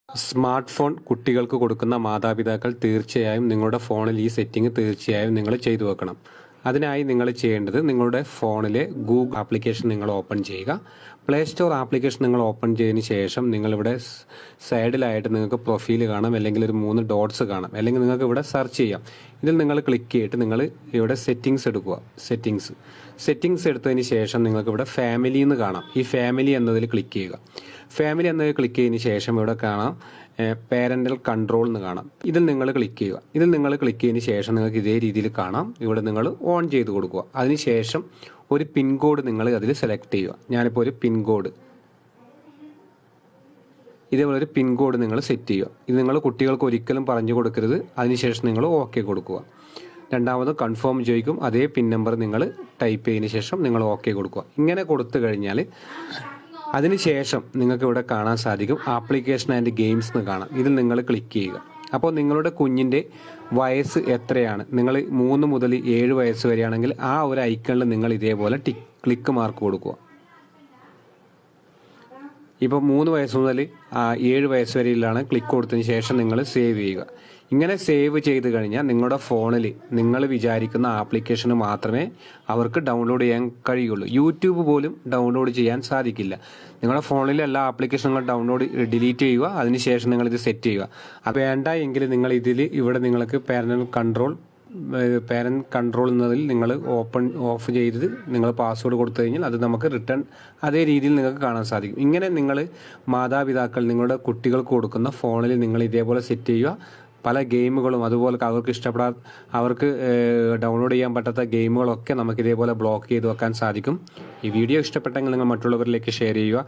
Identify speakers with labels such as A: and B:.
A: Smart phone കുട്ടികൾക്ക് കൊടുക്കുന്ന മാതാപിതാക്കൾ തീർച്ചയായും നിങ്ങളുടെ ഫോണിൽ ഈ സെറ്റിംഗ് തീർച്ചയായും നിങ്ങൾ ചെയ്തു വെക്കണം. അതിനായി നിങ്ങൾ ചെയ്യേണ്ടത് നിങ്ങളുടെ ഫോണിലെ ഗൂഗിൾ ആപ്ലിക്കേഷൻ നിങ്ങൾ ഓപ്പൺ ചെയ്യുക. പ്ലേ സ്റ്റോർ ആപ്ലിക്കേഷൻ നിങ്ങൾ ഓപ്പൺ ചെയ്തതിന് ശേഷം നിങ്ങളിവിടെ സൈഡിലായിട്ട് നിങ്ങൾക്ക് പ്രൊഫൈൽ കാണാം, അല്ലെങ്കിൽ ഒരു 3 ഡോട്ട്സ് കാണാം, അല്ലെങ്കിൽ നിങ്ങൾക്ക് ഇവിടെ സെർച്ച് ചെയ്യാം. ഇതിൽ നിങ്ങൾ ക്ലിക്ക് ചെയ്തിട്ട് നിങ്ങൾ ഇവിടെ സെറ്റിംഗ്സ് എടുക്കുക. സെറ്റിംഗ്സ് എടുത്തതിന് ശേഷം നിങ്ങൾക്ക് ഇവിടെ ഫാമിലി എന്ന് കാണാം. ഈ ഫാമിലി എന്നതിൽ ക്ലിക്ക് ചെയ്യുക. ഫാമിലി എന്നതിൽ ക്ലിക്ക് ചെയ്തതിന് ശേഷം ഇവിടെ കാണാം പേരൻ്റൽ കൺട്രോൾ എന്ന് കാണാം. ഇതിൽ നിങ്ങൾ ക്ലിക്ക് ചെയ്യുക. ഇതിൽ നിങ്ങൾ ക്ലിക്ക് ചെയ്തതിന് ശേഷം നിങ്ങൾക്ക് ഇതേ രീതിയിൽ കാണാം. ഇവിടെ നിങ്ങൾ ഓൺ ചെയ്ത് കൊടുക്കുക. അതിനുശേഷം ഒരു പിൻ കോഡ് നിങ്ങൾ അതിൽ സെലക്ട് ചെയ്യുക. ഞാനിപ്പോൾ ഒരു പിൻ കോഡ്, ഇതേപോലെ ഒരു പിൻ കോഡ് നിങ്ങൾ സെറ്റ് ചെയ്യുക. ഇത് നിങ്ങൾ കുട്ടികൾക്ക് ഒരിക്കലും പറഞ്ഞു കൊടുക്കരുത്. അതിനുശേഷം നിങ്ങൾ ഓക്കെ കൊടുക്കുക. രണ്ടാമത് കൺഫേം ചോദിക്കും. അതേ പിൻ നമ്പർ നിങ്ങൾ ടൈപ്പ് ചെയ്തതിന് ശേഷം നിങ്ങൾ ഓക്കെ കൊടുക്കുക. ഇങ്ങനെ കൊടുത്തു കഴിഞ്ഞാൽ അതിനുശേഷം നിങ്ങൾക്ക് ഇവിടെ കാണാൻ സാധിക്കും ആപ്ലിക്കേഷൻ ആൻഡ് ഗെയിംസ് എന്ന് കാണാം. ഇതിൽ നിങ്ങൾ ക്ലിക്ക് ചെയ്യുക. അപ്പോൾ നിങ്ങളുടെ കുഞ്ഞിൻ്റെ വയസ്സ് എത്രയാണ്, നിങ്ങൾ 3 മുതൽ 7 വയസ്സ് വരെയാണെങ്കിൽ ആ ഒരു ഐക്കണിൽ നിങ്ങൾ ഇതേപോലെ ക്ലിക്ക് മാർക്ക് കൊടുക്കുക. ഇപ്പോൾ 3 വയസ്സ് മുതൽ 7 വയസ്സ് വരെയിലാണ് ക്ലിക്ക് കൊടുത്തതിന് ശേഷം നിങ്ങൾ സേവ് ചെയ്യുക. ഇങ്ങനെ സേവ് ചെയ്ത് കഴിഞ്ഞാൽ നിങ്ങളുടെ ഫോണിൽ നിങ്ങൾ വിചാരിക്കുന്ന ആപ്ലിക്കേഷന് മാത്രമേ അവർക്ക് ഡൗൺലോഡ് ചെയ്യാൻ കഴിയുള്ളൂ. യൂട്യൂബ് പോലും ഡൗൺലോഡ് ചെയ്യാൻ സാധിക്കില്ല. നിങ്ങളുടെ ഫോണിലെ എല്ലാ ആപ്ലിക്കേഷനുകളും ഡിലീറ്റ് ചെയ്യുക. അതിനുശേഷം നിങ്ങളിത് സെറ്റ് ചെയ്യുക. അത് വേണ്ട എങ്കിൽ നിങ്ങൾ ഇവിടെ നിങ്ങൾക്ക് പേരൻ്റ് കൺട്രോൾ എന്നതിൽ നിങ്ങൾ ഓഫ് ചെയ്ത് നിങ്ങൾ പാസ്വേഡ് കൊടുത്തു കഴിഞ്ഞാൽ അത് നമുക്ക് റിട്ടേൺ അതേ രീതിയിൽ നിങ്ങൾക്ക് കാണാൻ സാധിക്കും. ഇങ്ങനെ നിങ്ങൾ മാതാപിതാക്കൾ നിങ്ങളുടെ കുട്ടികൾക്ക് കൊടുക്കുന്ന ഫോണിൽ നിങ്ങൾ ഇതേപോലെ സെറ്റ് ചെയ്യുക. പല ഗെയിമുകളും അതുപോലെ അവർക്ക് ഡൗൺലോഡ് ചെയ്യാൻ പറ്റാത്ത ഗെയിമുകളൊക്കെ നമുക്ക് ഇതേപോലെ ബ്ലോക്ക് ചെയ്ത് വെക്കാൻ സാധിക്കും. ഈ വീഡിയോ ഇഷ്ടപ്പെട്ടെങ്കിൽ നിങ്ങൾ മറ്റുള്ളവരിലേക്ക് ഷെയർ ചെയ്യുക.